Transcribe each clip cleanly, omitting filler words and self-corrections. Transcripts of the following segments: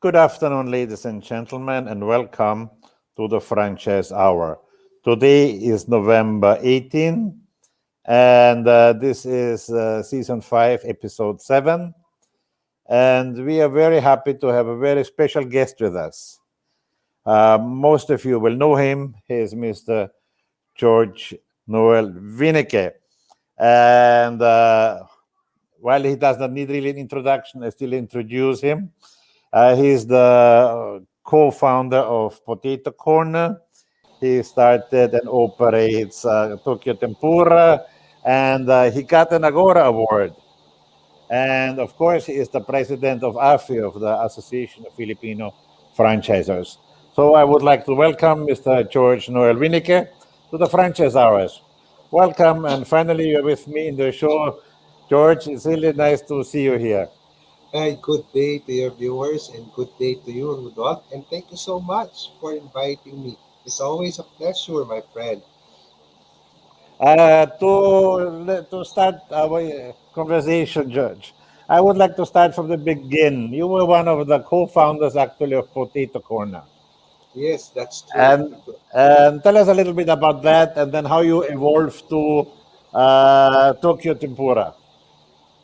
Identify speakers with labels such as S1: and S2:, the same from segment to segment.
S1: Good afternoon, ladies and gentlemen, and welcome to the Franchise Hour. Today is November 18, and this is Season 5, Episode 7. And we are very happy to have a very special guest with us. Most of you will know him. He is Mr. Jorge Noel Wieneke. And while he does not need really an introduction, I still introduce him. He's the co-founder of Potato Corner. He started and operates Tokyo Tempura, and he got an Agora award. And of course, he is the president of AFFI, of the Association of Filipino Franchisors. So I would like to welcome Mr. Jorge Noel Wieneke to the Franchise Hours. Welcome, and finally you're with me in the show. George, it's really nice to see you here.
S2: Hi, good day to your viewers and good day to you, Rudolf. And thank you so much for inviting me. It's always a pleasure, my friend.
S1: To start our conversation, George, I would like to start from the beginning. You were one of the co-founders, actually, of Potato Corner,
S2: Yes, that's true.
S1: and tell us a little bit about that, and then how you evolved to Tokyo Tempura.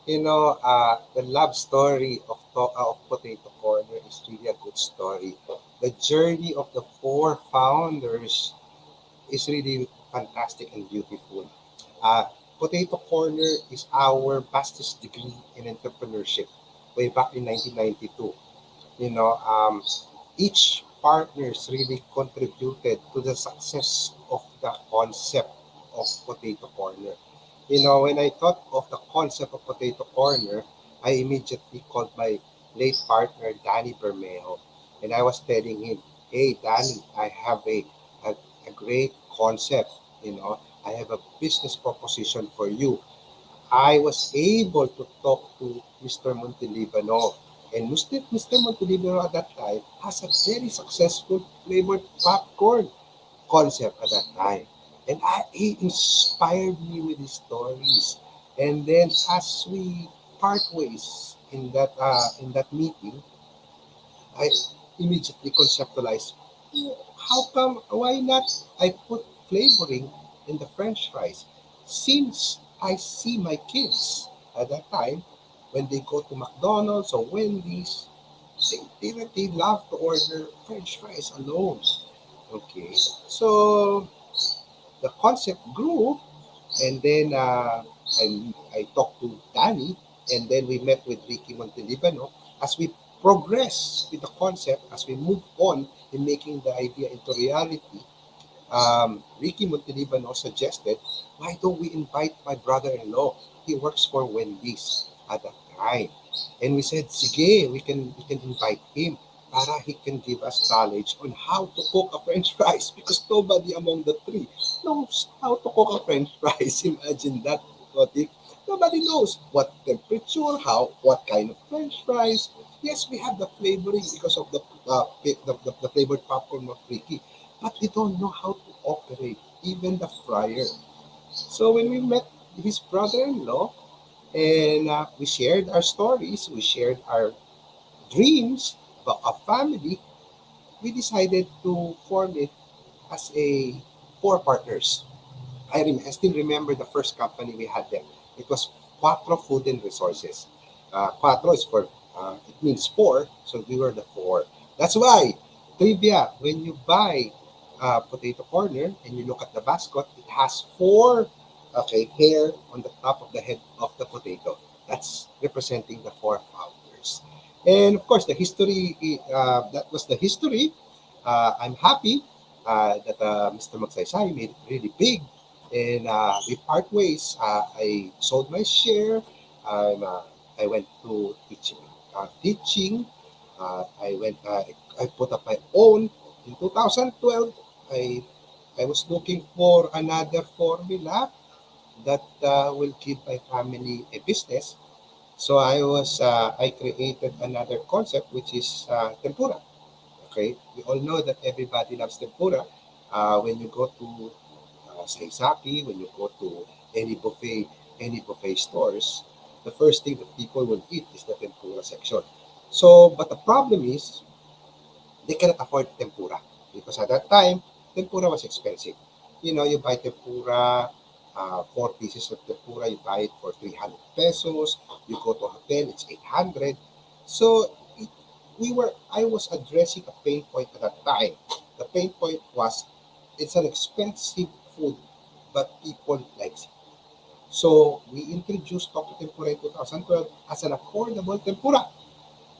S2: The love story of Potato Corner is really a good story. The journey of the four founders is really fantastic and beautiful. Uh, Potato Corner is our master's degree in entrepreneurship way back in 1992. You know, um, each partners really contributed to the success of the concept of Potato Corner. When I thought of the concept of Potato Corner, I immediately called my late partner, Danny Bermejo, and I was telling him, hey, Danny, I have a, a great concept. I have a business proposition for you. I was able to talk to Mr. Montelibano. And Mr. Montelibano at that time has a very successful flavored popcorn concept at that time. And he inspired me with his stories. And then as we part ways in that meeting, I immediately conceptualized, how come, why not I put flavoring in the French fries? Since I see my kids at that time, when they go to McDonald's or Wendy's, they love to order French fries alone. Okay, so the concept grew, and then I talked to Danny, and then we met with Ricky Montelibano as we progress with the concept, as we move on in making the idea into reality. Ricky Montelibano suggested, why don't we invite my brother-in-law? He works for Wendy's at that time. And we said, sige, we can invite him para he can give us knowledge on how to cook a French fries because nobody among the three knows how to cook a French fries. Imagine that, Kotik. Nobody knows what temperature, what kind of French fries. Yes, we have the flavoring because of the flavored popcorn of Ricky, but we don't know how to operate even the fryer. So when we met his brother-in-law and we shared our stories, we shared our dreams about a family, we decided to form it as a four partners. I still remember the first company we had there. It was Quattro Food and Resources. Quattro is for, it means four, so we were the four. That's why, trivia, when you buy Potato Corner and you look at the mascot, it has four, okay, hair on the top of the head of the potato. That's representing the four founders. And of course, the history, that was the history. I'm happy that Mr. Magsaysay made it really big. And we part ways. I sold my share. I went to teaching. I put up my own. In 2012, I, I was looking for another formula that will give my family a business. So I created another concept which is tempura. Okay, we all know that everybody loves tempura. When you go to Saisaki, when you go to any buffet stores, the first thing that people will eat is the tempura section. So, but the problem is they cannot afford tempura because at that time, tempura was expensive. You buy tempura, 4 pieces of tempura, you buy it for 300 pesos. You go to a hotel, it's 800. So I was addressing a pain point at that time. The pain point was it's an expensive food, but people like it. So we introduced Tokyo Tempura in 2012 as an affordable tempura.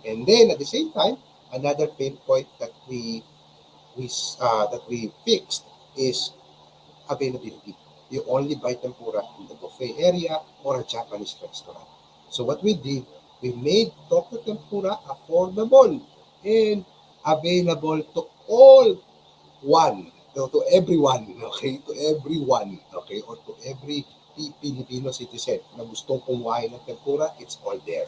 S2: And then at the same time, another pain point that we fixed is availability. You only buy tempura in the buffet area or a Japanese restaurant. So what we did, we made Tokyo Tempura affordable and available to all one, to everyone, okay? To everyone, okay? Or to every Filipino citizen na gustong kumain ng tempura, it's all there.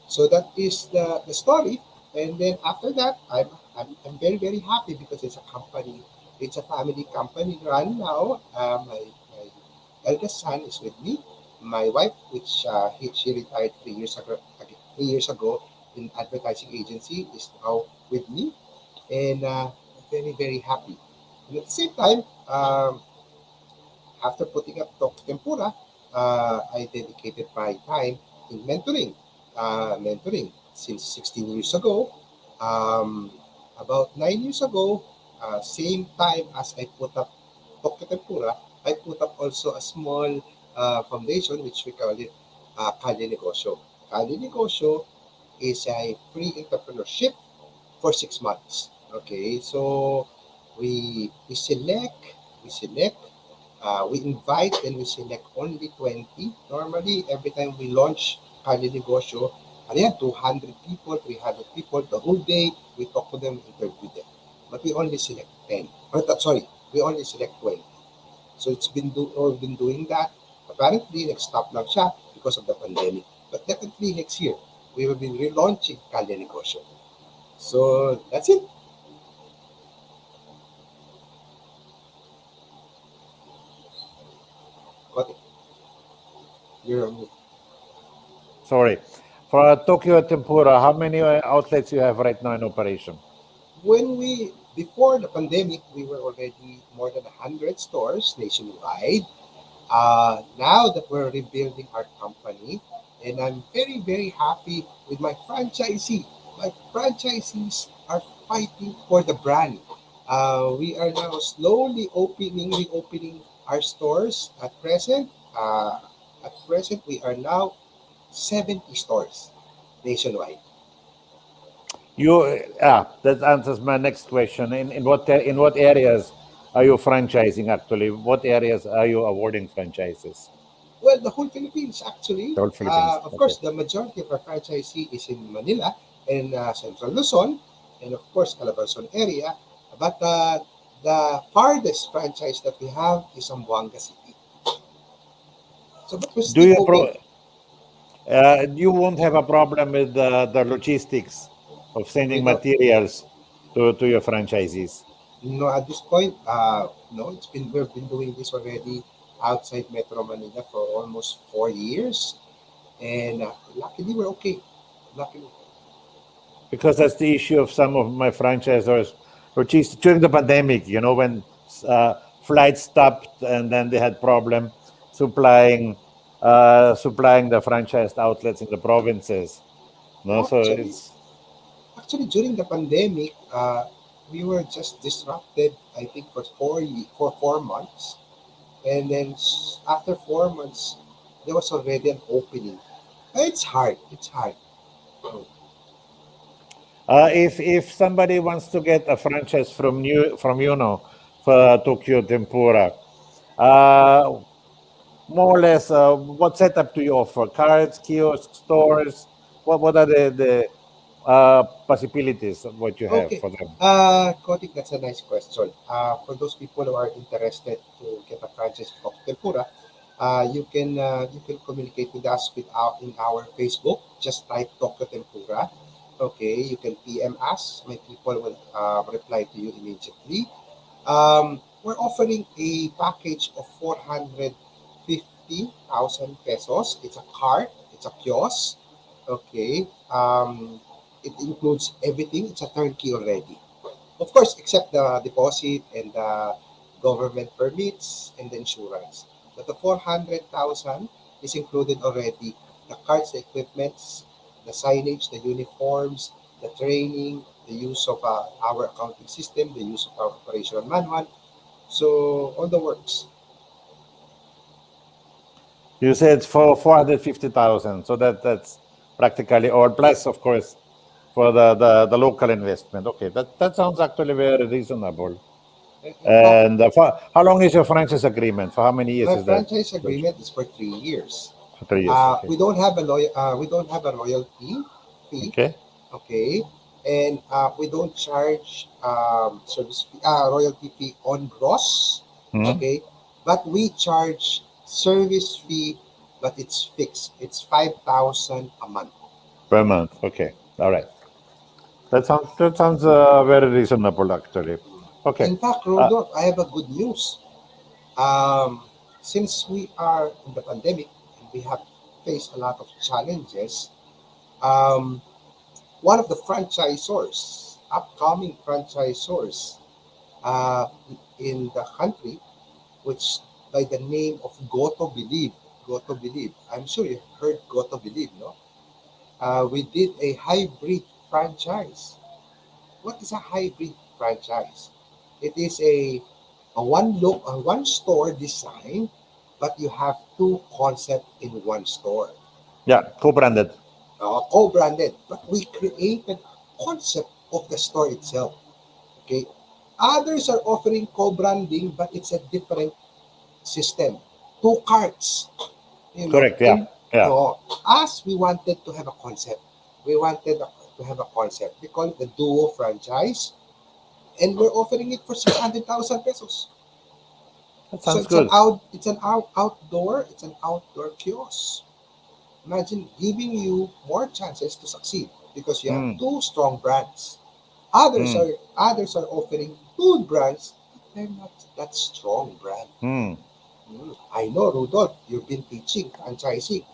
S2: So that is the story. And then after that, I'm very, very happy because it's a company, it's a family company run now. My eldest son is with me. My wife, which she retired 3 years ago in advertising agency, is now with me. And I'm very, very happy. And at the same time, after putting up Tempura, I dedicated my time in mentoring since 16 years ago. Um, about 9 years ago, same time as I put up Tokyo Tempura, I put up also a small foundation which we call it Kali Negosyo. Kali Negosyo is a free entrepreneurship for 6 months. Okay, so we select, we invite and we select only 20. Normally, every time we launch Kali Negosyo, 200 people, 300 people, the whole day, we talk to them, interview them. But we only select 10. Sorry, we only select 20. So we've been doing that. Apparently, nag-stop lang siya because of the pandemic. But definitely next year, we will be relaunching Kali Negosyo. So that's it. Got it. You're on mute.
S1: Sorry. For Tokyo Tempura, how many outlets you have right now in operation?
S2: Before the pandemic, we were already more than 100 stores nationwide. Now that we're rebuilding our company, and I'm very, very happy with my franchisee. My franchisees are fighting for the brand. We are now slowly reopening our stores at present, we are now 70 stores nationwide.
S1: That answers my next question. In what areas are you franchising actually? What areas are you awarding franchises?
S2: Well, the whole Philippines actually.
S1: The whole Philippines.
S2: Of
S1: Okay.
S2: course, the majority of our franchisee is in Manila and Central Luzon, and of course, Calabarzon area. But the farthest franchise that we have is Zamboanga City. So, but we're
S1: Do
S2: still
S1: you
S2: open.
S1: you won't have a problem with the logistics of
S2: We
S1: sending
S2: don't,
S1: materials to your franchisees?
S2: at this point, no, we've been doing this already outside Metro Manila for almost 4 years, and luckily we're okay. Luckily.
S1: Because that's the issue of some of my franchisors, which is during the pandemic, when flights stopped and then they had problem supplying supplying the franchised outlets in the provinces. No, so
S2: Actually,
S1: it's
S2: Actually, during the pandemic, we were just disrupted. I think for 4 months, and then after 4 months, there was already an opening. It's hard. It's hard. Mm.
S1: if somebody wants to get a franchise from for Tokyo Tempura, uh, more or less, what setup do you offer? Cards, kiosks, stores? What are the possibilities of what you have
S2: Okay.
S1: for them?
S2: Kotik, that's a nice question. For those people who are interested to get a franchise of Tempura, you can communicate with us in our Facebook. Just type Tokyo Tempura. Okay, you can PM us. My people will reply to you immediately. We're offering a package of 450,000 pesos. It's a cart, it's a kiosk. Okay. It includes everything. It's a turnkey already. Of course, except the deposit and the government permits and the insurance. But the 400,000 is included already. The cards, the equipments, the signage, the uniforms, the training, the use of our accounting system, the use of our operational manual. So all the works.
S1: You said for 450,000, so that's practically all. Plus, of course, for the local investment. Okay, that sounds actually very reasonable.
S2: In fact,
S1: And how long is your franchise agreement? For how many years
S2: my
S1: is that,
S2: franchise
S1: George?
S2: agreement is for 3 years.
S1: For 3 years. Okay.
S2: We don't have a we don't have a royalty fee,
S1: Okay.
S2: okay, and we don't charge royalty fee on gross,
S1: Hmm.
S2: okay, but we charge service fee, but it's fixed. It's 5,000 a month.
S1: Per month. Okay. All right. That sounds very reasonable, actually. Okay.
S2: In fact,
S1: Uh,
S2: Rodolph, I have a good news. Um, since we are in the pandemic and we have faced a lot of challenges, um, one of the franchisors, upcoming franchisors uh, in the country, which by the name of Goto Believe. Goto Believe. I'm sure you heard Goto Believe, no? We did a hybrid franchise. What is a hybrid franchise? It is a one store design, but you have two concepts in one store.
S1: yeah, co-branded.
S2: Co-branded, but we created concept of the store itself. Okay, others are offering co-branding, but it's a different system. Two carts,
S1: Correct. Yeah.
S2: and
S1: Yeah.
S2: us we wanted to have a concept. We wanted to have a concept. We call it the Duo franchise, and we're offering it for 600,000 pesos.
S1: That
S2: So
S1: sounds good.
S2: it's an outdoor kiosk. Imagine giving you more chances to succeed because you have
S1: Mm,
S2: two strong brands.
S1: mm,
S2: Others are offering good brands, but they're not that strong brand.
S1: mm.
S2: I know, Rudolph, you've been teaching franchising.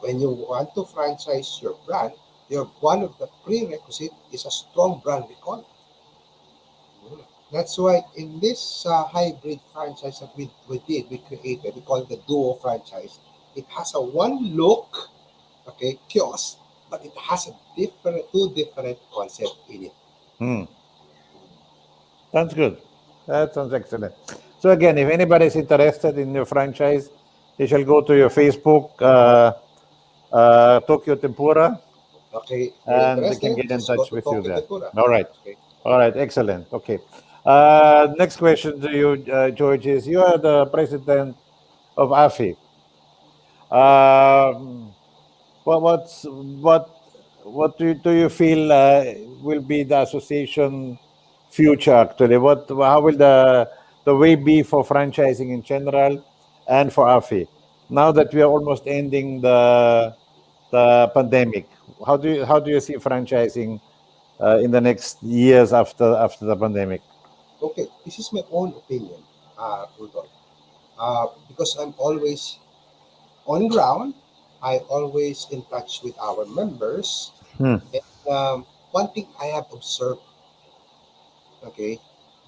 S2: When you want to franchise your brand, one of the prerequisite is a strong brand recall. That's why in this hybrid franchise that we created, we call it the Duo franchise. It has a one look, okay, kiosk, but it has a two different concept in it.
S1: Mm. Sounds good. That sounds excellent. So again, if anybody is interested in your franchise, they shall go to your Facebook, Tokyo Tempura,
S2: Okay, you're
S1: and they can
S2: interested?
S1: get in
S2: Just go
S1: touch
S2: to
S1: with you
S2: Tokyo
S1: there.
S2: Tempura.
S1: All right.
S2: Okay.
S1: All right. Excellent. Okay. Next question to you, George, is you are the president of AFFI. Um, what what do you feel will be the association future actually? How will the way be for franchising in general and for AFI? Now that we are almost ending the pandemic, how do you see franchising in the next years after the pandemic?
S2: Okay, this is my own opinion, Rudolph. Because I'm always on ground, I always in touch with our members.
S1: Hmm.
S2: And one thing I have observed, okay,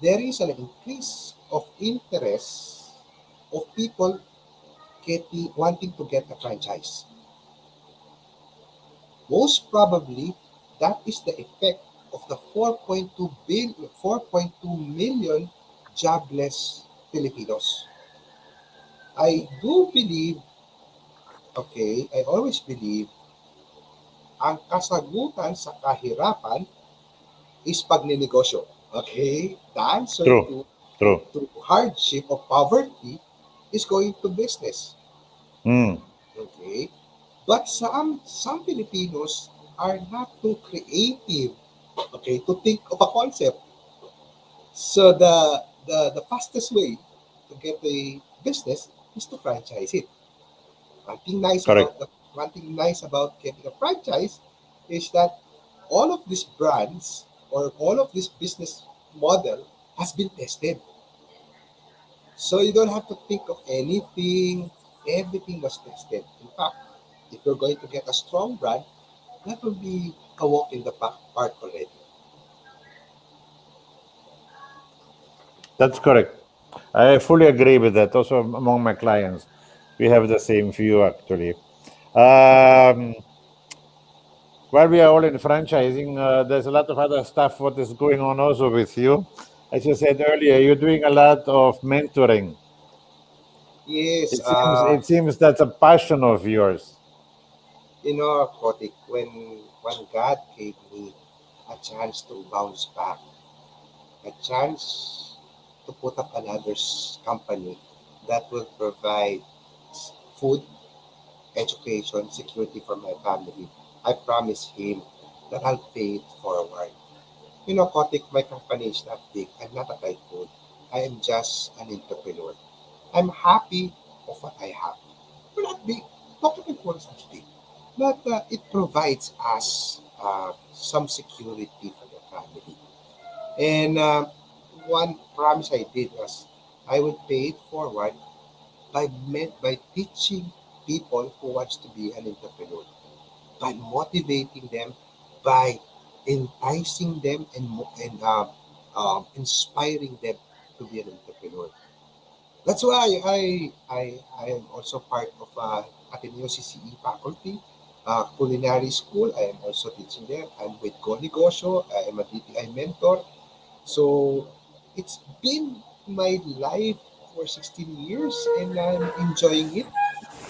S2: there is an increase of interest of people wanting to get a franchise. Most probably, that is the effect of the 4.2 million jobless Filipinos. I do believe, okay, I always believe, ang kasagutan sa kahirapan is pagninegosyo. Okay? The answer
S1: True, true.
S2: to hardship or poverty is going to business.
S1: Hmm.
S2: Okay? But some Filipinos are not too creative, okay, to think of a concept. So the fastest way to get a business is to franchise it. One thing nice
S1: Correct.
S2: about the one thing nice about getting a franchise is that all of these brands or all of this business model has been tested. So you don't have to think of anything. Everything was tested. In fact, if you're going to get a strong brand, that will be a walk in the park already.
S1: That's correct. I fully agree with that. Also, among my clients, we have the same view actually. Um, while we are all in franchising, there's a lot of other stuff what is going on also with you. As you said earlier, you're doing a lot of mentoring.
S2: Yes,
S1: It seems that's a passion of yours.
S2: Kotik, when God gave me a chance to bounce back, a chance to put up another company that will provide food, education, security for my family, I promise him that I'll pay it forward. Kotik, my company is not big. I'm not a tycoon. I am just an entrepreneur. I'm happy of what I have. We're not big. Not looking for such big. But it provides us some security for the family. And one promise I did was I would pay it forward by teaching people who wants to be an entrepreneur, by motivating them, by enticing them inspiring them to be an entrepreneur. That's why I am also part of Ateneo CCE faculty, culinary school. I am also teaching there. I'm with Go Negosyo. I am a DTI mentor. So it's been my life for 16 years and I'm enjoying it.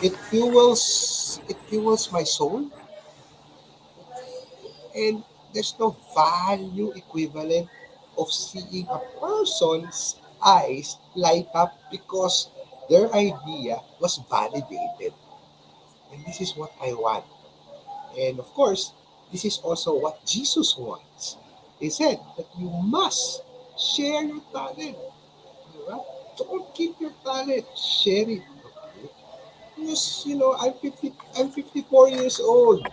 S2: It fuels my soul, and there's no value equivalent of seeing a person's eyes light up because their idea was validated. And this is what I want. And of course, this is also what Jesus wants. He said that you must share your talent. Right? Don't keep your talent, share it. Okay? Because I'm 54 years old.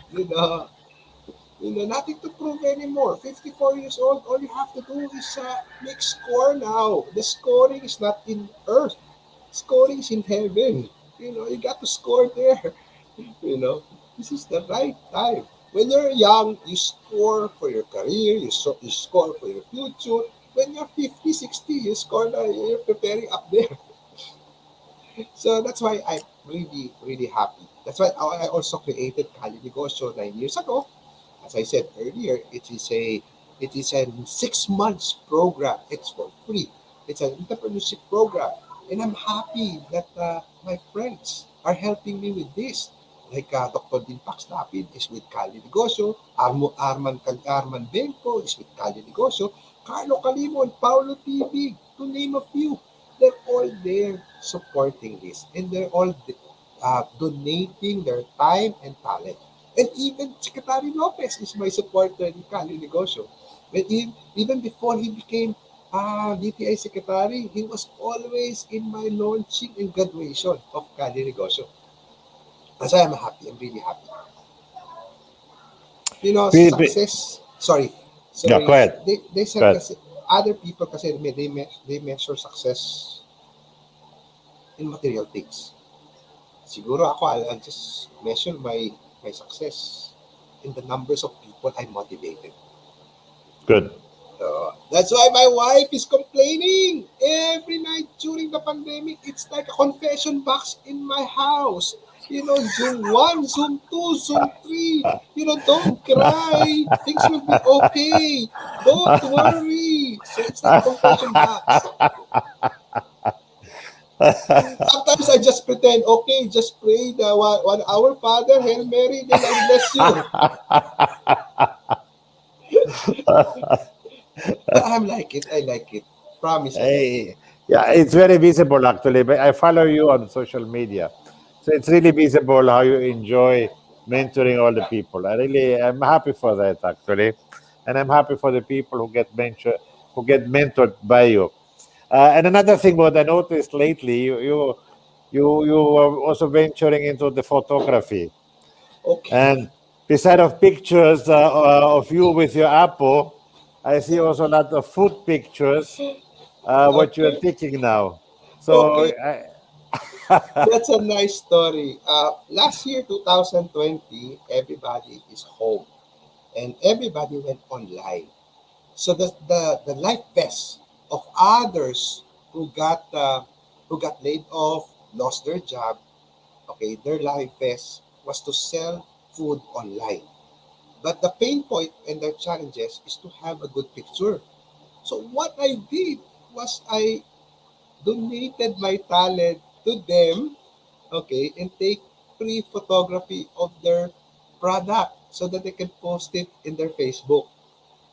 S2: Nothing to prove anymore. 54 years old, all you have to do is make score now. The scoring is not in earth. Scoring is in heaven. You got to score there. You know, this is the right time. When you're young, you score for your career, you score for your future. When you're 50, 60, you score now, you're preparing up there. So that's why I'm really, really happy. That's why I also created Kali Negosyo 9 years ago. As I said earlier, it is a 6 months program. It's for free. It's an entrepreneurship program, and I'm happy that my friends are helping me with this. Like Dr. Din Paxtapin is with Cali Negosyo, Arman Benko is with Cali Negosyo, Carlo Calimon, Paulo TV, to name a few. They're all there supporting this, and they're all donating their time and talent. And even Secretary Lopez is my supporter in Cali Negosyo. Even before he became DTI Secretary, he was always in my launching and graduation of Cali Negosyo. That's why I'm happy. I'm really happy.
S1: Pe-
S2: Success. Sorry,
S1: Yeah,
S2: sorry.
S1: go ahead.
S2: They
S1: Go
S2: said
S1: ahead.
S2: kasi other people kasi they measure success in material things. Siguro ako, I'll just measure my success in the numbers of people I motivated.
S1: Good.
S2: That's why my wife is complaining every night during the pandemic. It's like a confession box in my house. Zoom 1, Zoom 2, Zoom 3. Don't cry. Things will be okay. Don't worry. So it's like a confession box. Sometimes I just pretend, okay, just pray the 1 hour, Father, Hail Mary, then I bless you. I like it. I like it. Promise, I like it.
S1: Yeah, it's very visible actually. But I follow you on social media, so it's really visible how you enjoy mentoring all the people. I'm happy for that actually, and I'm happy for the people who get mentored by you. And another thing, what I noticed lately, you are also venturing into the photography,
S2: Okay.
S1: and beside of pictures of you with your apple, I see also a lot of food pictures what you're
S2: Okay.
S1: taking now. So,
S2: Okay. That's a nice story. Last year, 2020, everybody is home and everybody went online. So the life best of others who got uh, who got laid off, lost their job. Okay, their life best was to sell food online. But the pain point and their challenges is to have a good picture. So what I did was I donated my talent to them, okay, and take free photography of their product so that they can post it in their Facebook.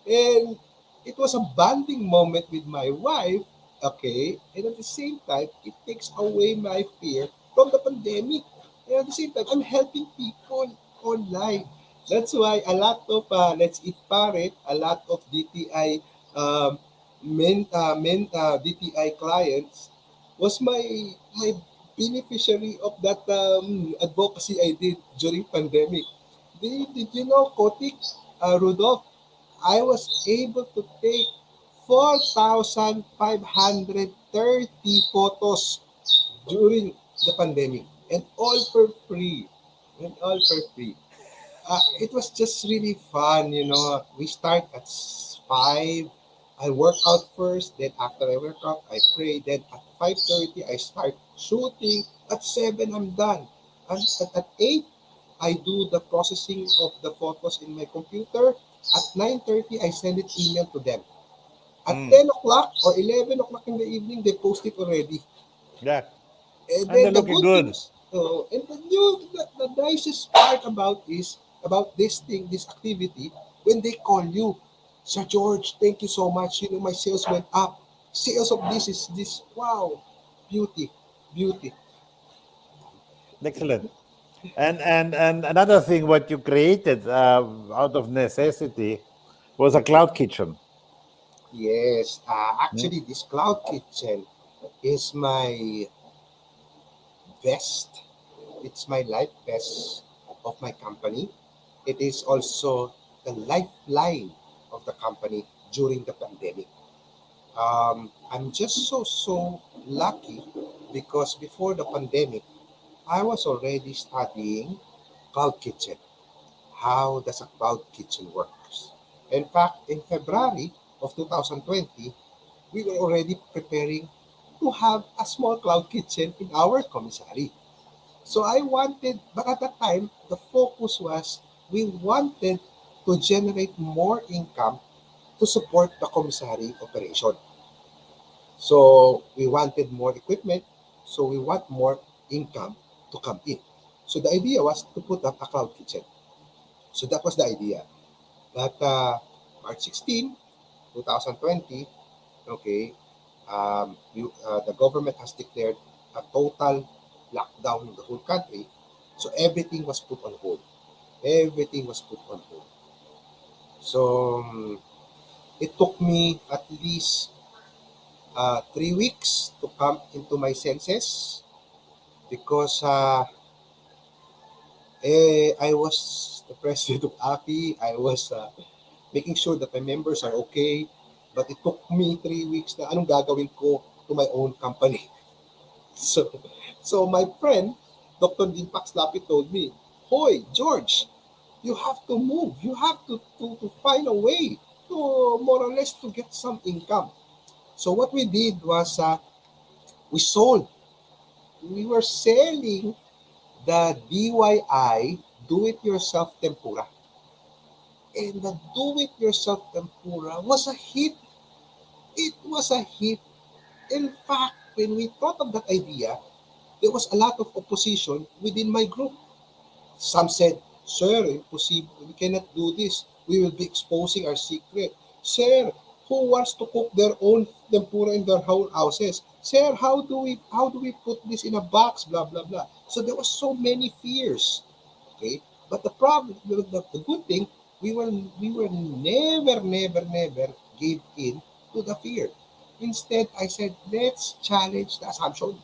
S2: And it was a bonding moment with my wife, okay, and at the same time, it takes away my fear from the pandemic. And at the same time, I'm helping people online. That's why a lot of Let's Eat Parrot, a lot of DTI DTI clients was my beneficiary of that advocacy I did during pandemic. Did you know Kotik, Rudolf? I was able to take 4,530 photos during the pandemic, and all for free. And all for free. It was just really fun, you know. We start at 5. I work out first, then after I work out, I pray. Then at 5:30, I start shooting. At 7, I'm done. And at 8, I do the processing of the photos in my computer. At 9:30, I send it email to them. At
S1: Mm.
S2: 10 o'clock or 11 o'clock in the evening, they post it already.
S1: Yeah.
S2: And
S1: And they're
S2: then the
S1: looking
S2: good
S1: good.
S2: things, and the nicest part about this thing, this activity, when they call you, Sir George, thank you so much. You know, my sales went up. Sales of this is this. Wow, beauty, beauty.
S1: Excellent. And another thing, what you created out of necessity was a cloud kitchen.
S2: Yes,
S1: Mm.
S2: actually, this cloud kitchen is my vest. It's my life vest of my company. It is also the lifeline of the company during the pandemic. I'm just so lucky because before the pandemic, I was already studying cloud kitchen. How does a cloud kitchen works? In fact, in February of 2020, we were already preparing to have a small cloud kitchen in our commissary. So I wanted, but at that time, the focus was we wanted to generate more income to support the commissary operation. So we wanted more equipment, so we want more income to come in. So the idea was to put up a cloud kitchen. So that was the idea. That March 16, 2020, okay, the government has declared a total lockdown in the whole country. So everything was put on hold. Everything was put on hold. So it took me at least 3 weeks to come into my senses because I was the president of AFFI. I was making sure that my members are okay. But it took me 3 weeks na anong gagawin ko to my own company. So, so my friend, Dr. Dean Paxlapi told me, Hoy, George, you have to move. You have to find a way to more or less to get some income. So what we did was we sold. We were selling the DIY, do-it-yourself tempura. And the do-it-yourself tempura was a hit. It was a hit. In fact, when we thought of that idea, there was a lot of opposition within my group. Some said, Sir, impossible. We cannot do this. We will be exposing our secret. Sir, who wants to cook their own tempura in their whole houses? Sir, how do we put this in a box? Blah blah blah. So there was so many fears. Okay, but the good thing, we were never gave in to the fear. Instead, I said, let's challenge the assumption.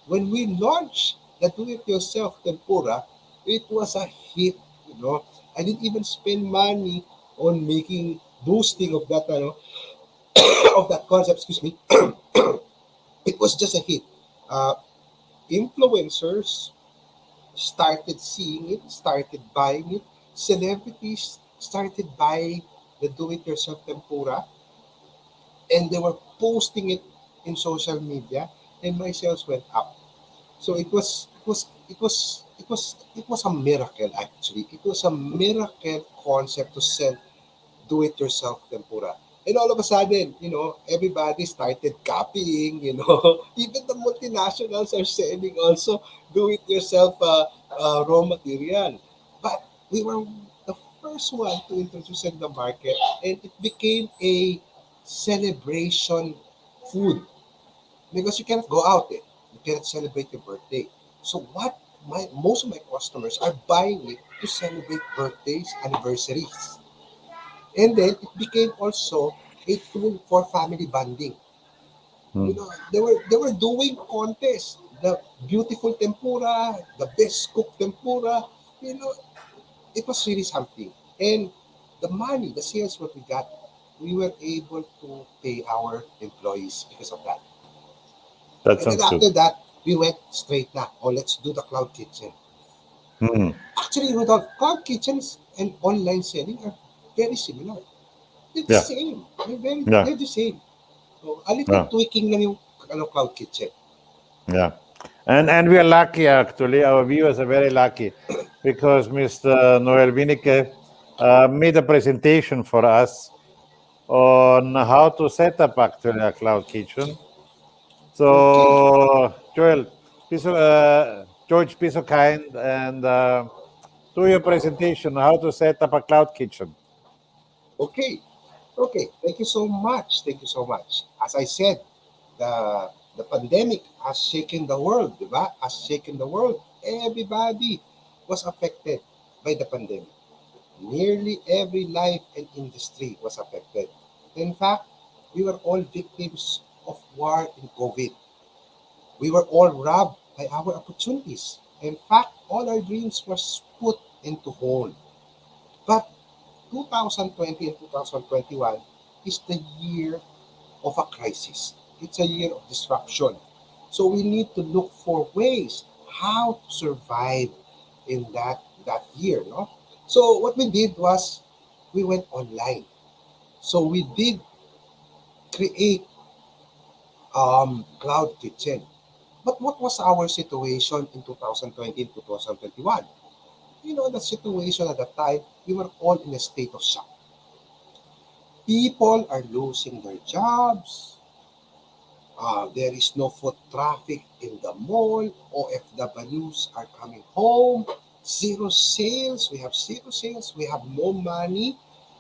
S2: When we launched the do-it-yourself tempura, it was a hit. You know, I didn't even spend money on making boosting of that, of that concept. Excuse me. It was just a hit. Uh, Influencers started seeing it, started buying it. Celebrities started buying the do-it-yourself tempura, and they were posting it in social media, and my sales went up. So it was a miracle actually. It was a miracle concept to sell do-it-yourself tempura. And all of a sudden, everybody started copying, even the multinationals are selling also do-it-yourself raw material. But we were the first one to introduce in the market, and it became a celebration food because you cannot go out, you cannot celebrate your birthday. So what most of my customers are buying it to celebrate birthdays, anniversaries. And then it became also a tool for family bonding.
S1: Mm.
S2: They were doing contests. The beautiful tempura, the best cooked tempura. You know, it was really something. And the money, the sales what we got, we were able to pay our employees because of that.
S1: That
S2: And then
S1: sounds good.
S2: after that, we went straight now. Oh, let's do the cloud kitchen.
S1: Mm.
S2: Actually, Rudolph, cloud kitchens and online selling are very similar. They're the
S1: Yeah,
S2: same.
S1: yeah,
S2: They're the same. So, a little
S1: yeah,
S2: tweaking lang yung cloud kitchen.
S1: yeah. And we are lucky actually. Our viewers are very lucky because Mr. Noel Wieneke made a presentation for us on how to set up actually a cloud kitchen.
S2: Okay.
S1: So, Joel, George, be so kind and do your presentation on how to set up a cloud kitchen.
S2: Okay. Okay. Thank you so much. Thank you so much. As I said, the pandemic has shaken the world, diba? Has shaken the world. Everybody was affected by the pandemic. Nearly every life and industry was affected. In fact, we were all victims of war and COVID. We were all robbed by our opportunities. In fact, all our dreams were put into hold. But 2020 and 2021 is the year of a crisis. It's a year of disruption. So we need to look for ways how to survive in that year, no? So what we did was we went online. So we did create cloud kitchen. But what was our situation in 2020 and 2021? The situation at the time, we were all in a state of shock. People are losing their jobs. There is no foot traffic in the mall. OFWs are coming home. Zero sales. We have zero sales. We have no money.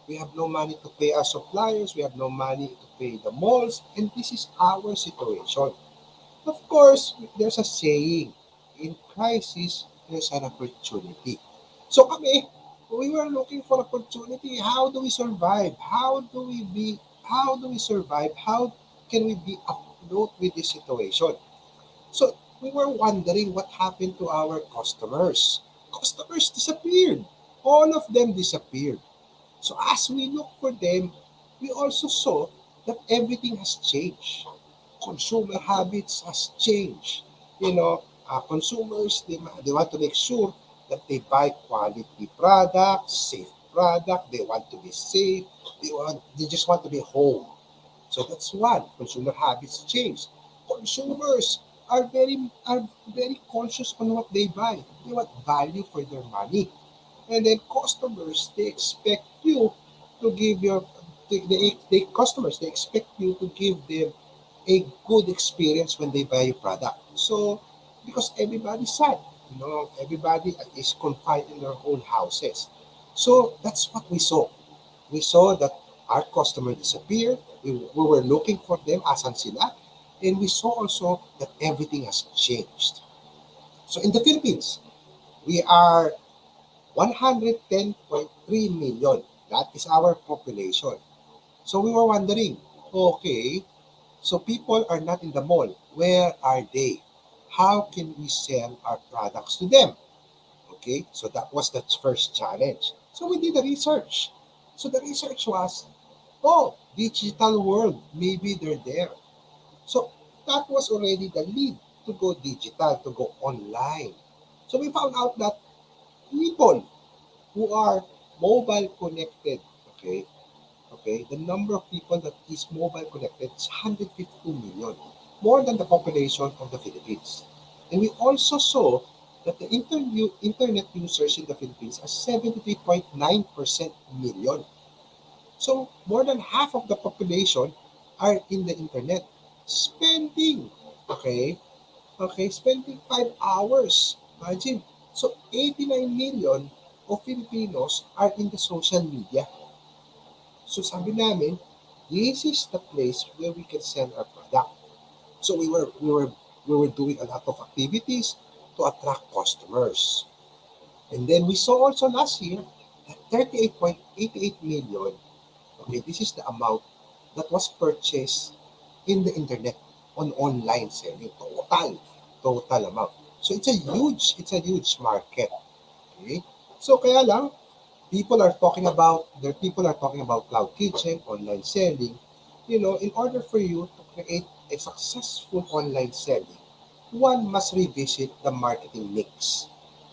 S2: We have no money to pay our suppliers. We have no money to pay the malls. And this is our situation. Of course, there's a saying, in crisis, there's an opportunity. So kami, we were looking for opportunity. How do we survive? How do we survive? How can we be afloat with this situation? So we were wondering what happened to our customers. Customers disappeared. All of them disappeared. So as we look for them, we also saw that everything has changed. Consumer habits has changed. Consumers, they want to make sure that they buy quality product, safe product. They want to be safe. They just want to be home. So that's one. Consumer habits change. Consumers are very conscious on what they buy. They want value for their money. And then customers, they expect you to give your customers, they expect you to give them a good experience when they buy your product. So because everybody's sad, everybody is confined in their own houses. So that's what we saw. We saw that our customer disappeared. We were looking for them, asan sila, and we saw also that everything has changed. So in the Philippines, we are 110.3 million. That is our population. So we were wondering, okay, so people are not in the mall. Where are they? How can we sell our products to them? Okay, so that was the first challenge. So we did the research. So the research was, oh, digital world, maybe they're there. So that was already the lead to go digital, to go online. So we found out that people who are mobile connected, okay, Okay, the number of people that is mobile connected is 152 million, more than the population of the Philippines. And we also saw that the internet users in the Philippines are 73.9% million. So more than half of the population are in the internet spending. Okay, spending 5 hours. Imagine. So 89 million of Filipinos are in the social media. So sabi namin, this is the place where we can sell our product. So we were doing a lot of activities to attract customers. And then we saw also last year that 38.88 million, okay, this is the amount that was purchased in the internet on online selling. Total amount. So it's a huge market. Okay? So kaya lang, people are talking about cloud kitchen, online selling. In order for you to create a successful online selling, one must revisit the marketing mix.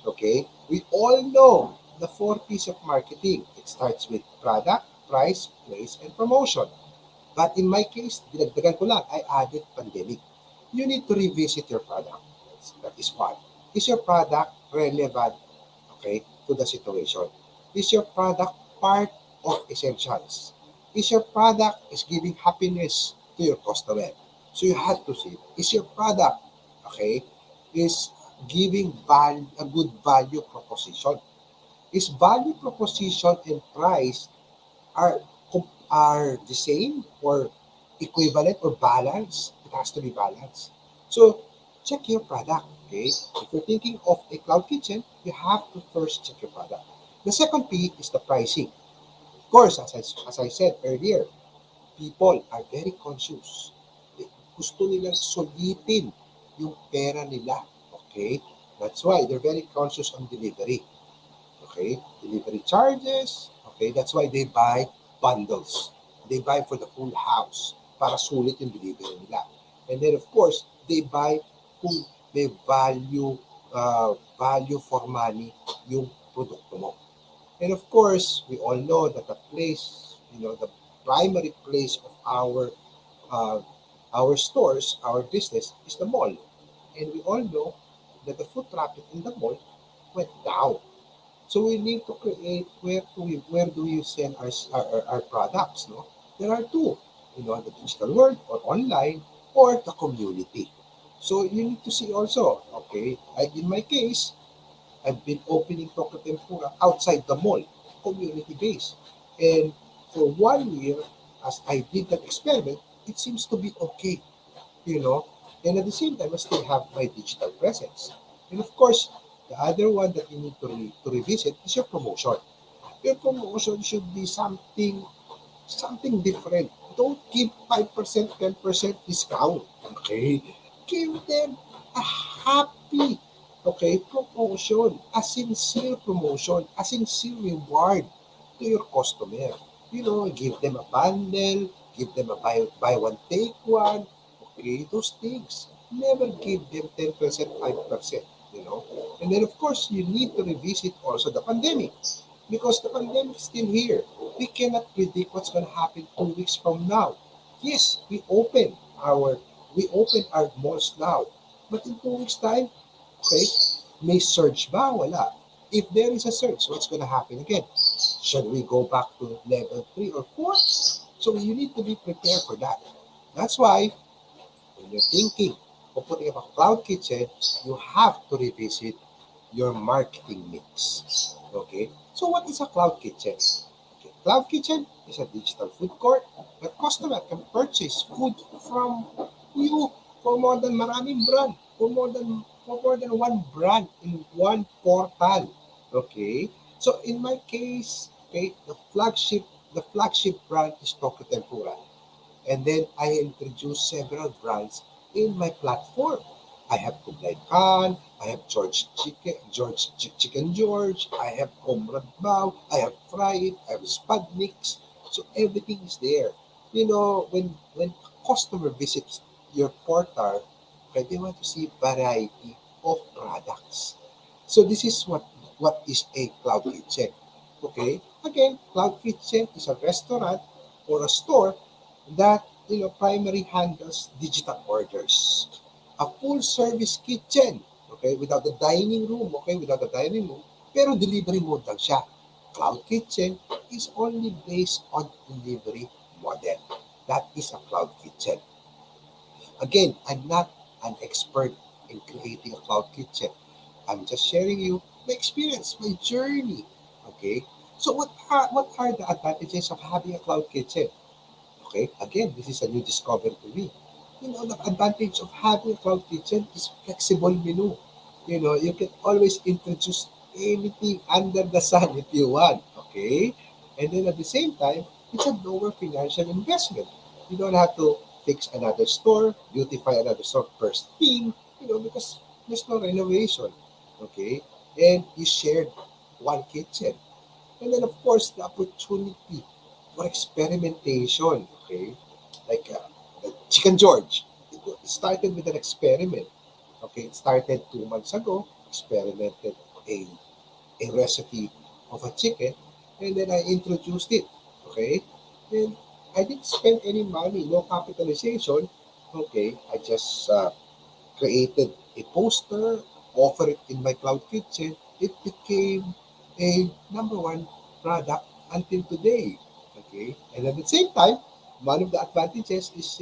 S2: Okay? We all know the four P's of marketing. It starts with product, price, place, and promotion. But in my case, dinagdagan ko lang, I added pandemic. You need to revisit your product. That is one. Is your product relevant, okay, to the situation? Is your product part of essentials? Is your product is giving happiness to your customer? So you have to see, is your product, okay, is giving a good value proposition? Is value proposition and price are are the same or equivalent or balanced? It has to be balanced. So check your product. Okay, if you're thinking of a cloud kitchen, you have to first check your product. The second P is the pricing. Of course, as I said earlier, people are very conscious. Gusto nilang sulitin yung pera nila. Okay, that's why they're very conscious on delivery. Okay, delivery charges. Okay, that's why they buy bundles. They buy for the full house para sulit yung delivery nila. And then of course, they buy kung may value for money yung produkto mo. And of course, we all know that the primary place of uh, our stores, our business is the mall. And we all know that the foot traffic in the mall went down. So we need to create where do we sell our products, no? There are two, the digital world or online or the community. So you need to see also, okay, like in my case, I've been opening Tokyo Tempura outside the mall, community based. And for 1 year, as I did that experiment, it seems to be okay, you know. And at the same time, I still have my digital presence. And of course, the other one that you need to revisit is your promotion. Your promotion should be something different. Don't give 5%, 10% discount. Okay? Give them a happy, okay, promotion, a sincere promotion, a sincere reward to your customer. Give them a bundle, give them a buy one, take one. Okay, those things. Never give them 10%, 5%, you know. And then, of course, you need to revisit also the pandemic because the pandemic is still here. We cannot predict what's going to happen 2 weeks from now. Yes, we open our malls now, but in 2 weeks time, okay, may surge ba? Wala. If there is a surge, what's going to happen again? Should we go back to level 3 or 4? So you need to be prepared for that. That's why when you're thinking of putting up a cloud kitchen, you have to revisit your marketing mix. Okay? So what is a cloud kitchen? Okay, cloud kitchen is a digital food court where customer can purchase food from you for more than maraming brand, for more than one brand in one portal. Okay? So in my case, okay, the flagship brand is Tokyo Tempura. And then I introduced several brands in my platform. I have Kublai Khan, I have Chicken George, I have Comrade Bao, I have Fry It, I have Spudniks. So everything is there. When a customer visits your portal, okay, they want to see variety of products. So this is what is a cloud kitchen. Okay? Again, cloud kitchen is a restaurant or a store that primarily handles digital orders. A full service kitchen, okay, without the dining room, okay, without the dining room, pero delivery mode lang siya. Cloud kitchen is only based on delivery model. That is a cloud kitchen. Again, I'm not an expert in creating a cloud kitchen. I'm just sharing you my experience, my journey. Okay. So what are the advantages of having a cloud kitchen? Okay. Again, this is a new discovery to me. The advantage of having a cloud kitchen is flexible menu. You can always introduce anything under the sun if you want. Okay. And then at the same time, it's a lower financial investment. You don't have to fix another store, beautify another store first theme, because there's no renovation. Okay. And you shared one kitchen. And then, of course, the opportunity for experimentation. Okay. Like Chicken George. It started with an experiment. Okay. It started 2 months ago, experimented a, a recipe of a chicken, and then I introduced it. Okay. And I didn't spend any money, no capitalization. Okay. I just created a poster, offer it in my cloud kitchen. It became a number one product until today. Okay, and at the same time, one of the advantages is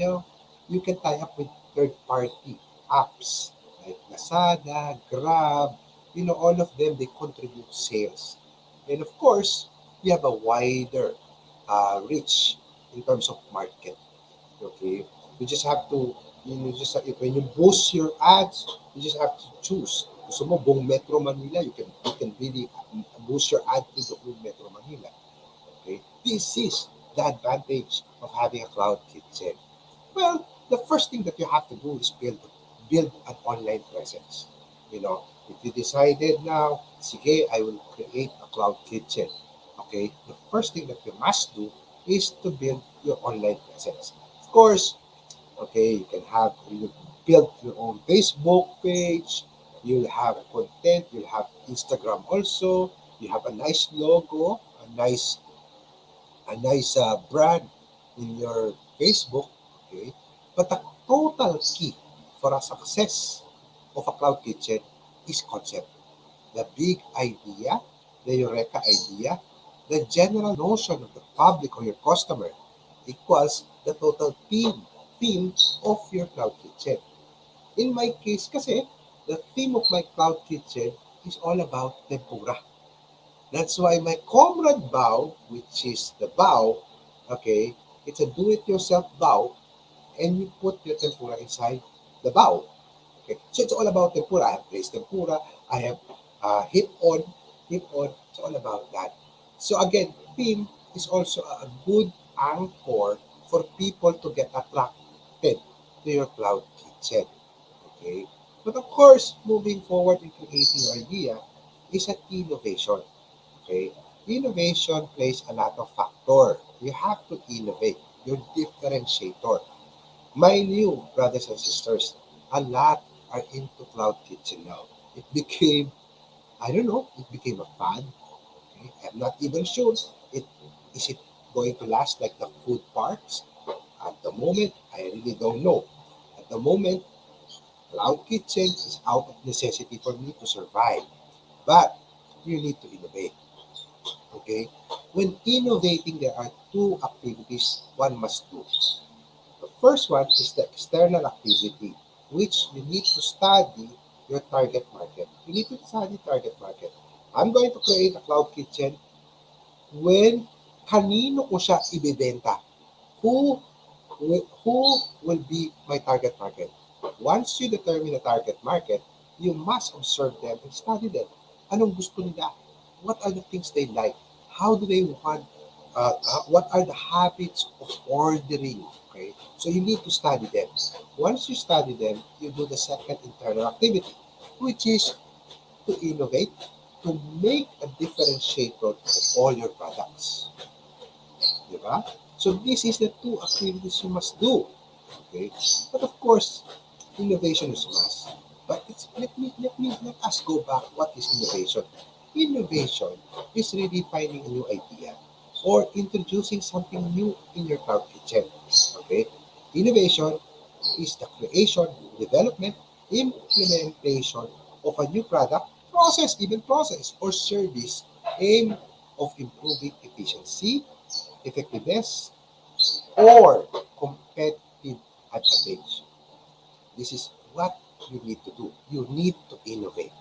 S2: you can tie up with third-party apps like Lazada, Grab. All of them they contribute sales, and of course, you have a wider reach in terms of market. Okay, you just have to when you boost your ads, you just have to choose. Gusto mo buong Metro Manila, you can really boost your ad to the whole Metro Manila. Okay, this is the advantage of having a cloud kitchen. Well, the first thing that you have to do is build an online presence. If you decided now, sige, I will create a cloud kitchen. Okay, the first thing that you must do is to build your online presence. Of course, okay, you build your own Facebook page, you'll have content, you'll have Instagram also, you have a nice logo, a nice brand in your Facebook, okay? But the total key for a success of a cloud kitchen is concept. The big idea, the eureka idea, the general notion of the public or your customer equals the total theme of your cloud kitchen. In my case kasi, the theme of my cloud kitchen is all about tempura. That's why my comrade bow, which is the bow, okay, it's a do-it-yourself bow, and you put your tempura inside the bow. Okay, so it's all about tempura. I have braised tempura. I have hip on. It's all about that. So again, theme is also a good anchor for people to get attracted to your cloud kitchen. Okay, but of course, moving forward in creating your idea is an innovation. Okay, innovation plays a lot of factor. You have to innovate your differentiator. My new brothers and sisters, a lot are into cloud kitchen now. It became, I don't know, it became a fad. Okay? I'm not even sure it is it going to last like the food parks. At the moment, I really don't know. At the moment, cloud kitchen is out of necessity for me to survive. But you need to innovate. Okay? When innovating, there are two activities one must do. The first one is the external activity, which you need to study your target market. You need to study target market. I'm going to create a cloud kitchen when kanino ko siya ibebenta. Who will be my target market? Once you determine the target market, you must observe them and study them. Anong gusto nila? What are the things they like? How do they want? What are the habits of ordering? Okay, so you need to study them. Once you study them, you do the second internal activity, which is to innovate, to make a differentiator of all your products. Diba? So this is the two activities you must do. Okay, but of course, innovation is a must. But let us go back. What is innovation? Innovation is really finding a new idea. or introducing something new in your cloud kitchen. Okay? Innovation is the creation, development, implementation of a new product, process, or service aimed of improving efficiency, effectiveness, or competitive advantage. This is what you need to do. You need to innovate.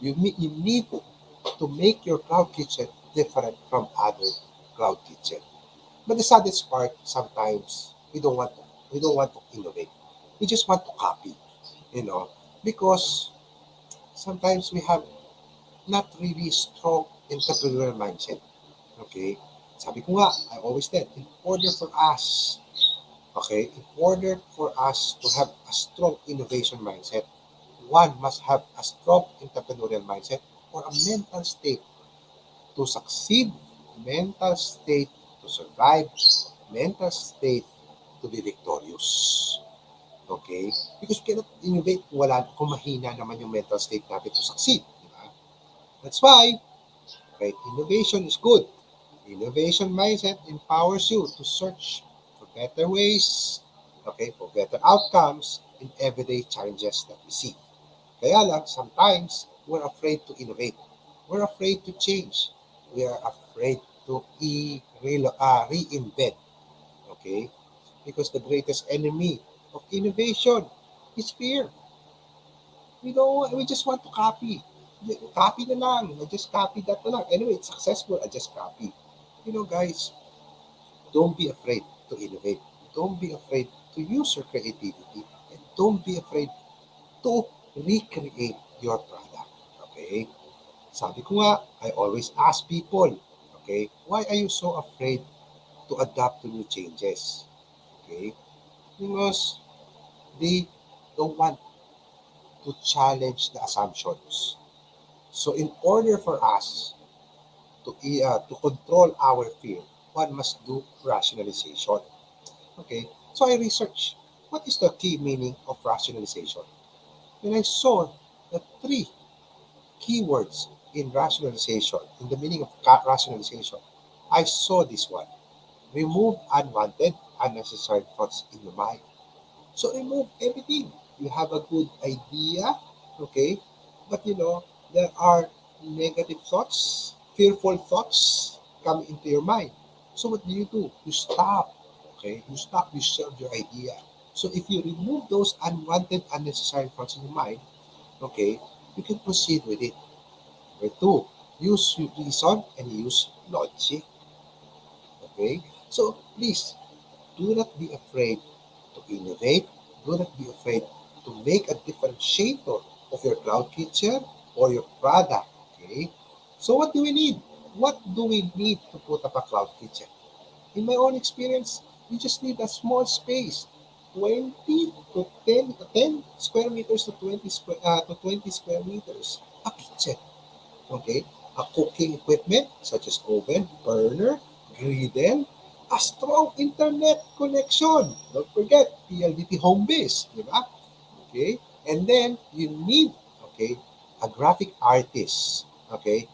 S2: You need to make your cloud kitchen different from other cloud kitchen. But the saddest part, sometimes we don't want to innovate. We just want to copy, you know, because sometimes we have not really strong entrepreneurial mindset. Okay? Sabi ko nga, I always said, in order for us, okay, in order for us to have a strong innovation mindset, one must have a strong entrepreneurial mindset or a mental state to succeed, mental state to survive, mental state to be victorious. Okay? Because we cannot innovate kung mahina naman yung mental state natin to succeed. Di ba? That's why, okay, innovation is good. Innovation mindset empowers you to search for better ways, okay, for better outcomes in everyday challenges that we see. Kaya lang, sometimes, we're afraid to innovate. We're afraid to change. We are afraid to reinvent. Okay? Because the greatest enemy of innovation is fear. We just want to copy. Copy na lang. I just copy that na lang. Anyway, it's successful. I just copy. Guys, don't be afraid to innovate. Don't be afraid to use your creativity. And don't be afraid to recreate your product. Okay? Sabi ko nga, I always ask people, okay, why are you so afraid to adapt to new changes? Okay? Because they don't want to challenge the assumptions. So in order for us to control our fear, one must do rationalization. Okay? So I researched what is the key meaning of rationalization. When I saw the three keywords in rationalization, in the meaning of rationalization, I saw this one. Remove unwanted, unnecessary thoughts in your mind. So remove everything. You have a good idea, okay? But there are negative thoughts, fearful thoughts come into your mind. So what do? You stop, okay? You stop, you shelve your idea. So if you remove those unwanted, unnecessary thoughts in your mind, okay, you can proceed with it. Number two, use reason and use logic. Okay? So please do not be afraid to innovate. Do not be afraid to make a differentiator of your cloud kitchen or your product. Okay? So what do we need? What do we need to put up a cloud kitchen? In my own experience, you just need a small space. 20 to 10 square meters to 20 square meters. A kitchen. Okay? A cooking equipment such as oven, burner, griddle, a strong internet connection. Don't forget, PLDT home base, di ba? Okay? And then, you need, okay, a graphic artist, okay,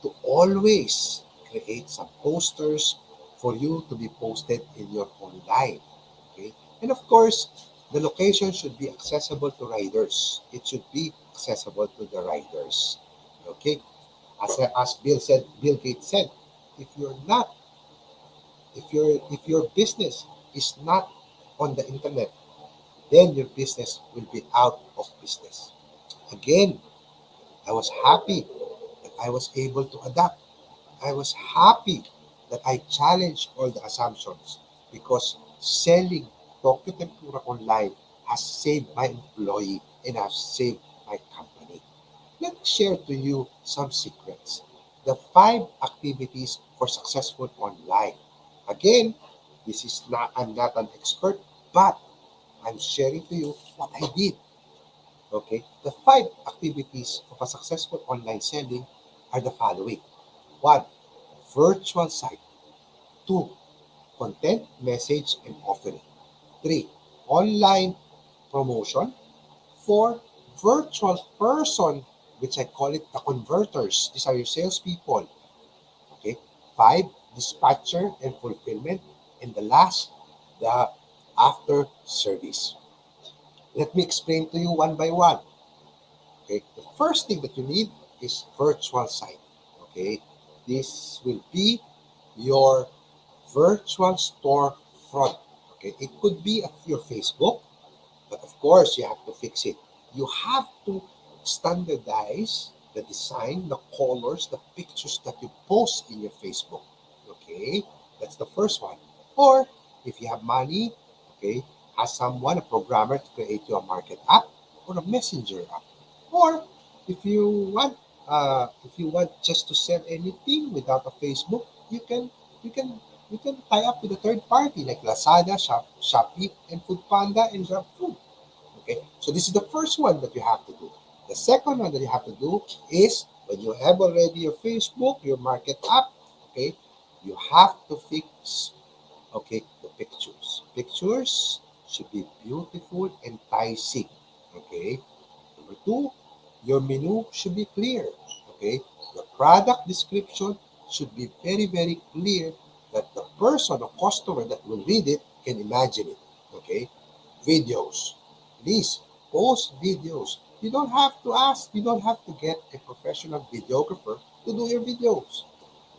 S2: to always create some posters for you to be posted in your online. Okay? And of course, the location should be accessible to riders. It should be accessible to the riders. Okay? As Bill Gates said, if you're not, if your business is not on the internet, then your business will be out of business. Again, I was happy that I was able to adapt. I was happy that I challenged all the assumptions because selling Tokyo Tempura online has saved my employee and has saved my company. Let me share to you some secrets. The 5 activities for successful online. Again, this is not I'm not an expert, but I'm sharing to you what I did. Okay? The 5 activities of a successful online selling are the following. One, virtual site. Two, content, message, and offering. Three, online promotion. Four, virtual person, which I call it the converters. These are your salespeople. Okay. Five, dispatcher and fulfillment, and the last, the after service. Let me explain to you one by one. Okay, the first thing that you need is virtual site. Okay, this will be your virtual storefront. Okay, it could be at your Facebook, but of course you have to fix it. You have to standardize the design, the colors, the pictures that you post in your Facebook. Okay, that's the first one. Or if you have money, okay, ask someone, a programmer, to create you a market app or a messenger app. Or if you want, just to sell anything without a Facebook, you can you can tie up with a third party like Lazada, Shopee, and Foodpanda and GrabFood. Okay, so this is the first one that you have to do. The second one that you have to do is when you have already your Facebook, your market app, okay, you have to fix, okay, the pictures. Pictures should be beautiful, enticing. Okay. Number two, your menu should be clear. Okay. The product description should be very, very clear that the person or customer that will read it can imagine it. Okay. Videos. Please post videos. You don't have to get a professional videographer to do your videos.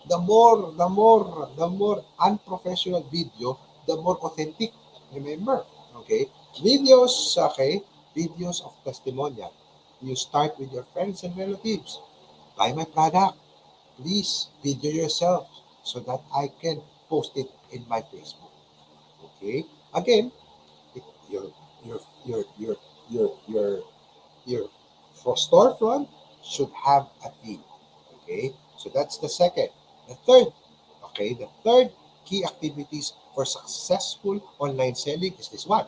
S2: The more unprofessional video, the more authentic. Remember, okay? Videos, okay? Videos of testimonial. You start with your friends and relatives. Buy my product. Please video yourself so that I can post it in my Facebook. Okay? Again, it, your your your your your your storefront should have a theme. Okay, so that's the second. The third, okay, the third key activities for successful online selling is this one: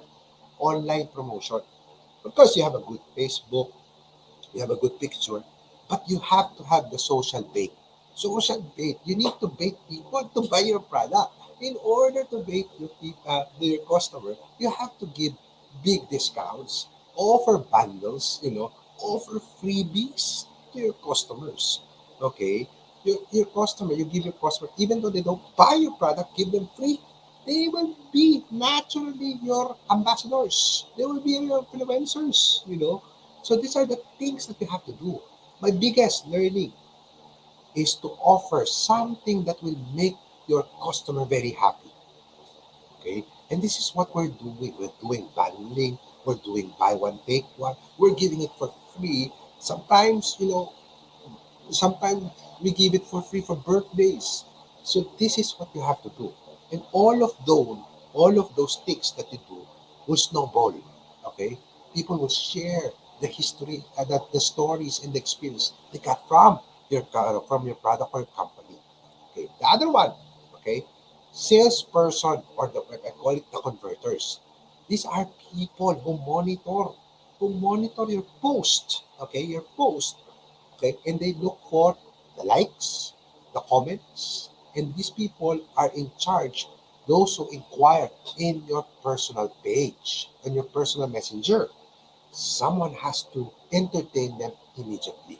S2: online promotion. Of course, you have a good Facebook, you have a good picture, but you have to have the social bait. Social bait. You need to bait people to buy your product. In order to bait your customer, you have to give big discounts, offer bundles, offer freebies to your customers. Okay, your customer, you give your customer, even though they don't buy your product, give them free. They will be naturally your ambassadors. They will be your influencers. So these are the things that you have to do. My biggest learning is to offer something that will make your customer very happy. Okay? And this is what we're doing. We're doing bundling, we're doing buy one, take one, we're giving it for free. Sometimes, sometimes we give it for free for birthdays. So this is what you have to do. And all of those things that you do will snowball. Okay? People will share the history, the stories and the experience they got from your product or company. Okay. The other one, okay, salesperson, or I call it the converters. These are people who monitor your post. Okay, your post. Okay, and they look for the likes, the comments, and these people are in charge. Those who inquire in your personal page, on your personal messenger, someone has to entertain them immediately.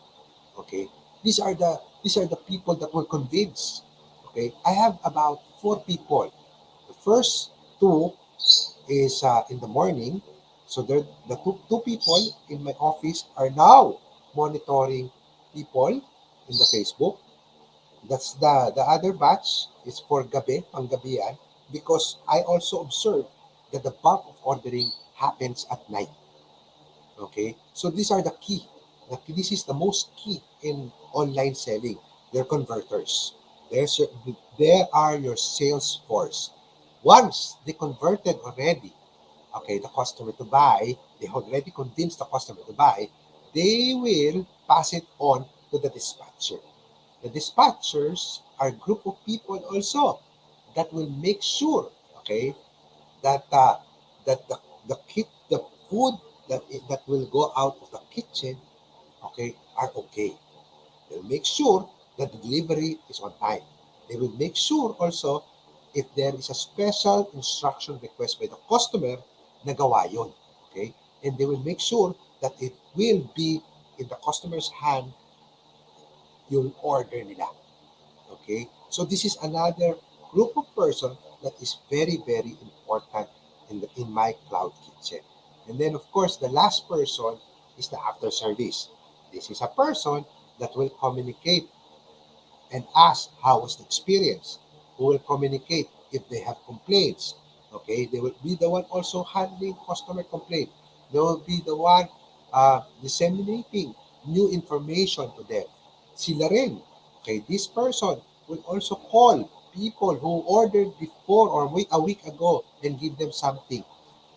S2: Okay, these are the people that will convince. Okay, I have about four people. The first two is in the morning. So the two people in my office are now monitoring people in the Facebook. That's the other batch is for gabi, panggabian, because I also observe that the bulk of ordering happens at night. Okay, so these are the key. This is the most key in online selling. They're converters. There are your sales force. Once they converted already, okay, the customer to buy, they already convinced the customer to buy, they will pass it on to the dispatcher. The dispatchers are a group of people also that will make sure, okay, that the food that will go out of the kitchen, okay, are okay. They'll make sure that the delivery is on time. They will make sure also if there is a special instruction request by the customer, nagawa yun. Okay? And they will make sure that it will be in the customer's hand yung order nila. Okay? So this is another group of person that is very, very important in my cloud kitchen. And then of course the last person is the after service. This is a person that will communicate and ask how was the experience, who will communicate if they have complaints. Okay, they will be the one also handling customer complaint. They will be the one disseminating new information to them. Sila rin. Okay, this person will also call people who ordered before or a week ago and give them something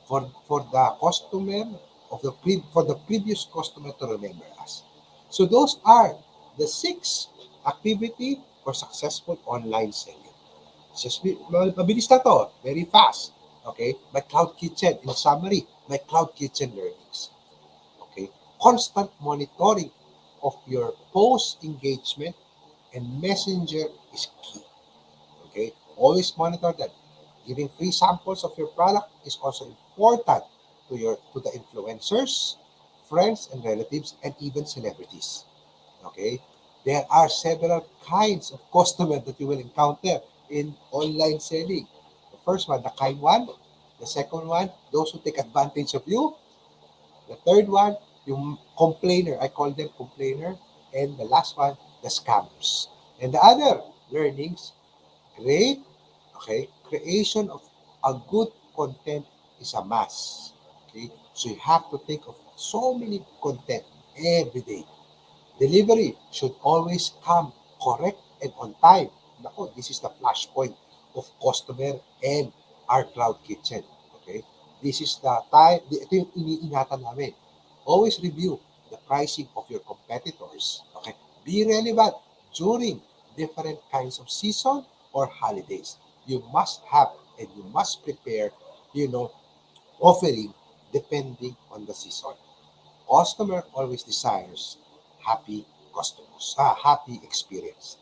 S2: for the customer for the previous customer to remember us. So those are the 6 activity for successful online selling. Just mabilis na to, very fast. Okay, my cloud kitchen in summary, my cloud kitchen learnings. Okay, constant monitoring of your post engagement and messenger is key. Okay, always monitor that. Giving free samples of your product is also important to the influencers, friends and relatives, and even celebrities. Okay, there are several kinds of customers that you will encounter in online selling. The first one, the kind one. The second one, those who take advantage of you. The third one, yung complainer. I call them complainer. And the last one, the scammers. And the other learnings, create, okay, creation of a good content is a must. Okay, so you have to think of so many content every day. Delivery should always come correct and on time. Nako, this is the flashpoint of customer and our cloud kitchen. Okay? This is the time, ito yung iniingatan namin. Always review the pricing of your competitors. Okay? Be relevant during different kinds of season or holidays. You must have and you must prepare, you know, offering depending on the season. Customer always desires happy customers, happy experience.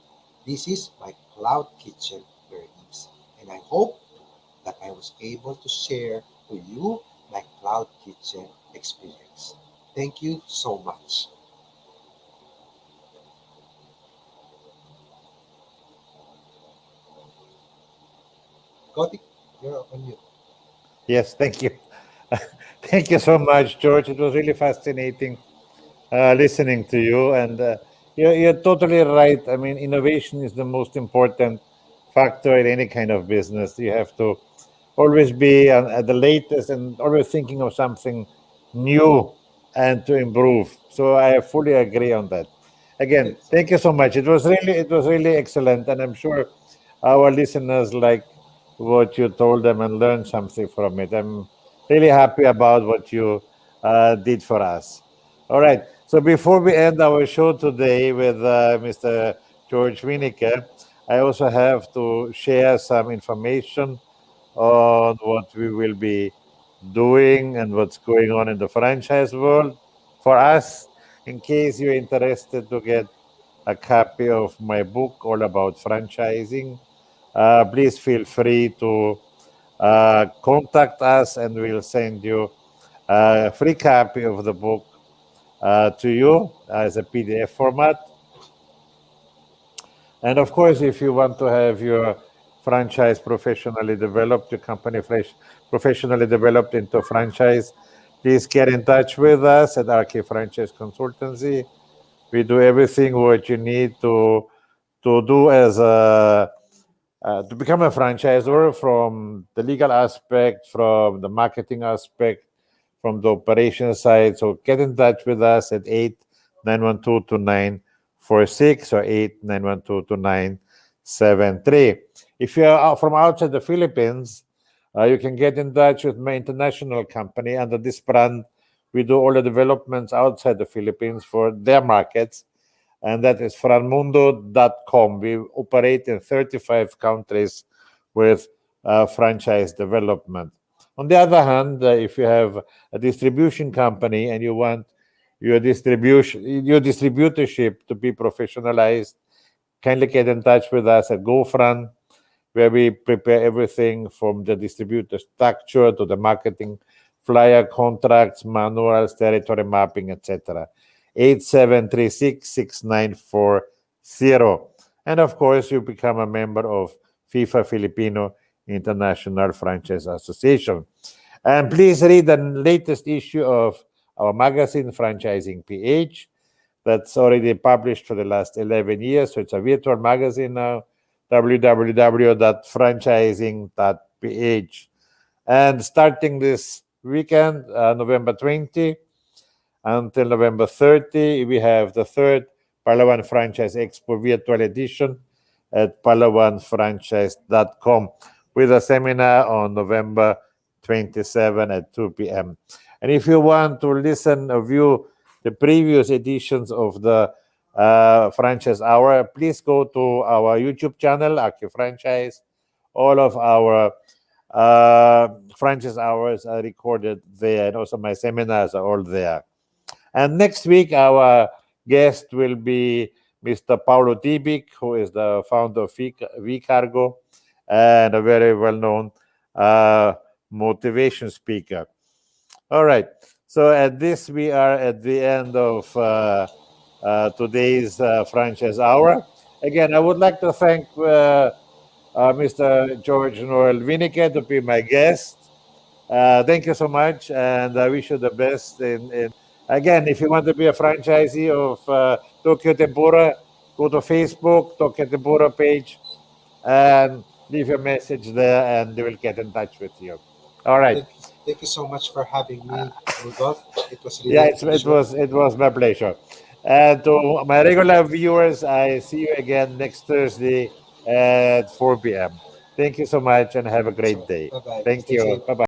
S2: This is my cloud kitchen learnings, and I hope that I was able to share to you my cloud kitchen experience. Thank you so much. Kotik, you're on mute.
S1: Yes, thank you. Thank you so much, George. It was really fascinating listening to you. And you're totally right. I mean, innovation is the most important factor in any kind of business. You have to always be at the latest and always thinking of something new and to improve. So I fully agree on that. Again, thank you so much. It was really excellent, and I'm sure our listeners like what you told them and learned something from it. I'm really happy about what you did for us. All right. So before we end our show today with Mr. George Wieneke, I also have to share some information on what we will be doing and what's going on in the franchise world for us. In case you're interested to get a copy of my book all about franchising, please feel free to contact us and we'll send you a free copy of the book to you as a PDF format. And of course, if you want to have your franchise professionally developed, your company professionally developed into franchise, please get in touch with us at RK Franchise Consultancy. We do everything what you need to do as a to become a franchisor, from the legal aspect, from the marketing aspect, from the operation side. So get in touch with us at 8-912-2946 or 8-912-2973. If you're from outside the Philippines, you can get in touch with my international company. Under this brand, we do all the developments outside the Philippines for their markets, and that is franmundo.com. We operate in 35 countries with franchise development. On the other hand, if you have a distribution company and you want your distributorship to be professionalized, kindly get in touch with us at GoFran, where we prepare everything from the distributor structure to the marketing flyer, contracts, manuals, territory mapping, etc. 8736-6940. And of course, you become a member of FIFA Filipino International Franchise Association. And please read the latest issue of our magazine, Franchising PH, that's already published for the last 11 years. So it's a virtual magazine now, www.franchising.ph. And starting this weekend, November 20 until November 30, we have the third Palawan Franchise Expo virtual edition at palawanfranchise.com with a seminar on November 27 at 2 p.m. And if you want to listen or view the previous editions of the Franchise Hour, please go to our YouTube channel, AFFI Franchise. All of our franchise hours are recorded there, and also my seminars are all there. And next week, our guest will be Mr. Paulo Tibic, who is the founder of V Cargo and a very well-known motivation speaker. All right. So at this, we are at the end of today's franchise hour. Again, I would like to thank Mr. Jorge Noel Wieneke to be my guest. Thank you so much, and I wish you the best. Again, if you want to be a franchisee of Tokyo Tempura, go to Facebook, Tokyo Tempura page, and leave your message there, and they will get in touch with you. All right.
S2: Thank you so much for having me, Rudolf. It was really
S1: Yeah, it was my pleasure. And to my regular viewers, I see you again next Thursday at 4 p.m. Thank you so much, and have a great day.
S2: Bye bye.
S1: Thank
S2: Stay
S1: you.
S2: safe.
S1: Bye bye.